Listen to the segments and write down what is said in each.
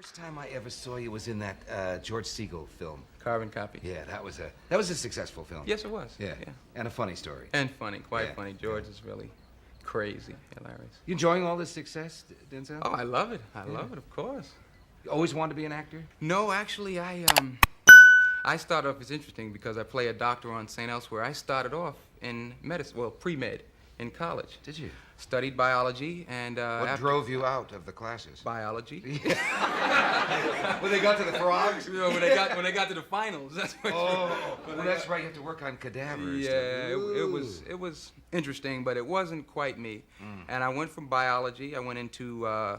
First time I ever saw you was in that George Segal film. Carbon Copy. Yeah, that was a successful film. Yes, it was. Yeah. And a funny story. And funny, quite Yeah. funny. George is really crazy, hilarious. You enjoying all this success, Denzel? Oh, I love it. I love it, of course. You always wanted to be an actor? No, actually, I started off, it's interesting because I play a doctor on St. Elsewhere. I started off in medicine, well, pre-med in college. Did you? Studied biology and What drove you out of the classes? Biology. When they got to the frogs? You know, when they got to the finals, that's what. Well, that's right. You have to work on cadavers. Yeah, it was interesting, but it wasn't quite me. And I went from biology. I went into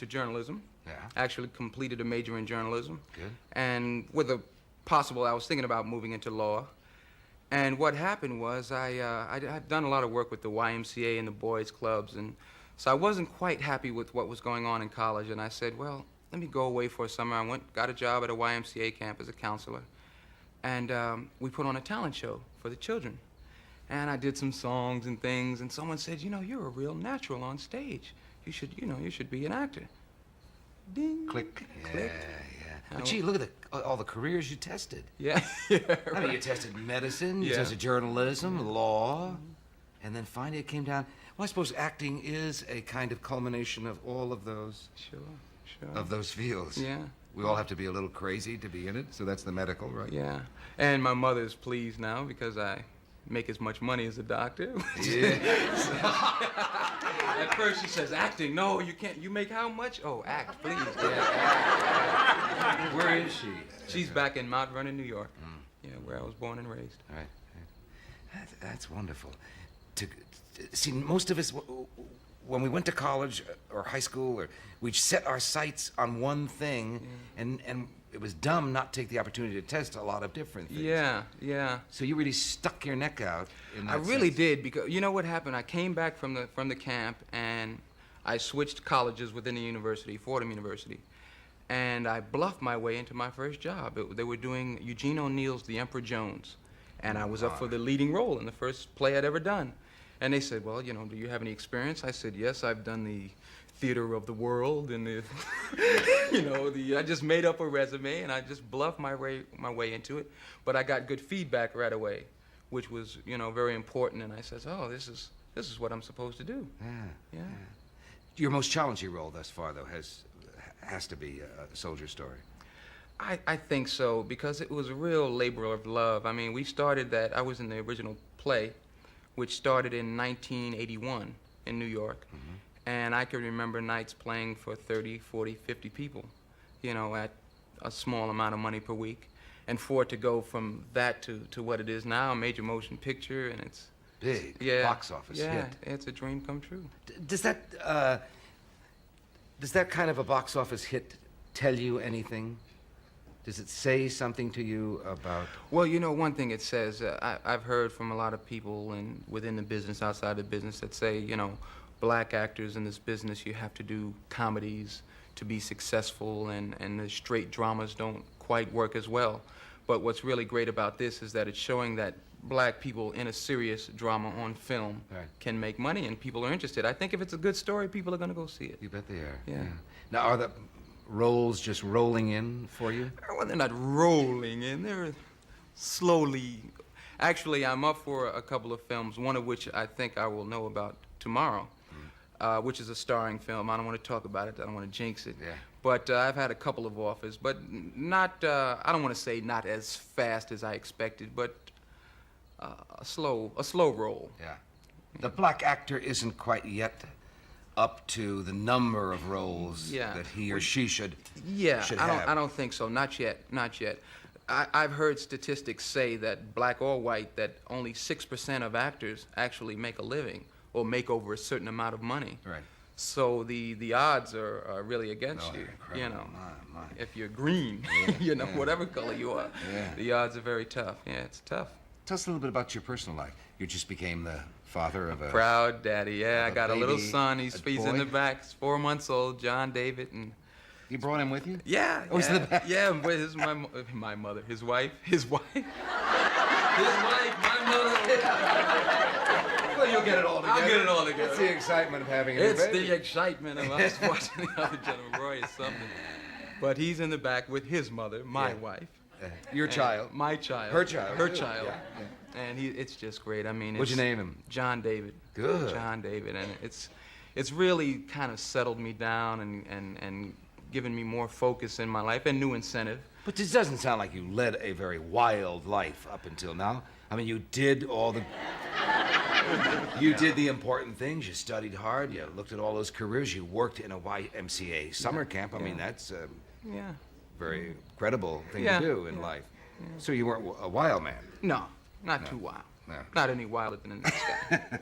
journalism. Yeah. Actually completed a major in journalism. Good. And with a possible, I was thinking about moving into law. And what happened was I'd done a lot of work with the YMCA and the boys' clubs, and so I wasn't quite happy with what was going on in college. And I said, well, let me go away for a summer. I got a job at a YMCA camp as a counselor, and we put on a talent show for the children. And I did some songs and things, and someone said, you know, you're a real natural on stage. You should be an actor. Ding. Click. Click. Yeah. But gee, look at all the careers you tested. Yeah. Yeah. I mean, you tested medicine, you Yeah. tested journalism, law, and then finally it came down. Well, I suppose acting is a kind of culmination of all of those. Sure. Of those fields. Yeah. We all have to be a little crazy to be in it, so that's the medical, right? Yeah. And my mother's pleased now because I make as much money as a doctor. Yeah. At first she says, acting, no, you can't. You make how much? Oh, act, please. Where is she? She's back in Mount Vernon, New York. Yeah, where I was born and raised. All right. That's wonderful. See, most of us, when we went to college or high school, we'd set our sights on one thing, and it was dumb not to take the opportunity to test a lot of different things. Yeah. So you really stuck your neck out in that I really sense. did, because you know what happened? I came back from the camp, and I switched colleges within the university, Fordham University, and I bluffed my way into my first job. They were doing Eugene O'Neill's The Emperor Jones, and I was up for the leading role in the first play I'd ever done. And they said, well, you know, do you have any experience? I said, yes, I've done the theater of the world, and the, you know, I just made up a resume, and I just bluffed my way into it. But I got good feedback right away, which was, you know, very important. And I said, oh, this is what I'm supposed to do. Yeah. Your most challenging role thus far, though, has to be a Soldier Story. I think so, because it was a real labor of love. I mean, we started that. I was in the original play, which started in 1981 in New York. And I can remember nights playing for 30, 40, 50 people, you know, at a small amount of money per week. And for it to go from that to what it is now, a major motion picture, and it's... Big box office hit. Yeah, it's a dream come true. Does that kind of a box office hit tell you anything? Does it say something to you about... Well, you know, one thing it says, I've heard from a lot of people within the business, outside the business, that say, you know, black actors in this business, you have to do comedies to be successful, and the straight dramas don't quite work as well. But what's really great about this is that it's showing that black people in a serious drama on film can make money, and people are interested. I think if it's a good story, people are going to go see it. You bet they are. Yeah. Now, are the roles just rolling in for you? Well, they're not rolling in. They're slowly. Actually, I'm up for a couple of films, one of which I think I will know about tomorrow. Which is a starring film. I don't want to talk about it. I don't want to jinx it. Yeah. But I've had a couple of offers, but not, I don't want to say not as fast as I expected, but a slow roll. Yeah. The black actor isn't quite yet up to the number of roles that he or she should have. I don't think so. Not yet. I've heard statistics say that, black or white, that only 6% of actors actually make a living or make over a certain amount of money. Right. So the odds are really against you. Incredible. You know, My. if you're green, you know, whatever color you are, the odds are very tough. Yeah, it's tough. Tell us a little bit about your personal life. You just became the father of a... Proud daddy, yeah. I got a little baby, son. He's boy? in the back. He's 4 months old, John David, and... You brought him with you? Yeah. Oh, he's in the back? Yeah, but this is my mother. His wife. His wife, my mother. Well, you'll get it all together. I'll get it all together. It's the excitement of having a new It's baby. the excitement of us watching the other gentleman. Roy is something. But he's in the back with his mother, my Yeah. wife. Your and child. My child. Her child. Her Good. child. Yeah, And it's just great. I mean, What'd you it's name him? John David. Good. John David. And it's really kind of settled me down and given me more focus in my life and new incentive. But this doesn't sound like you led a very wild life up until now. I mean, you did all the... You did the important things. You studied hard. You looked at all those careers. You worked in a YMCA summer camp. I mean, that's a Yeah. very credible thing Yeah. to do in life. So you weren't a wild man. No, not too wild. No. Not any wilder than this guy.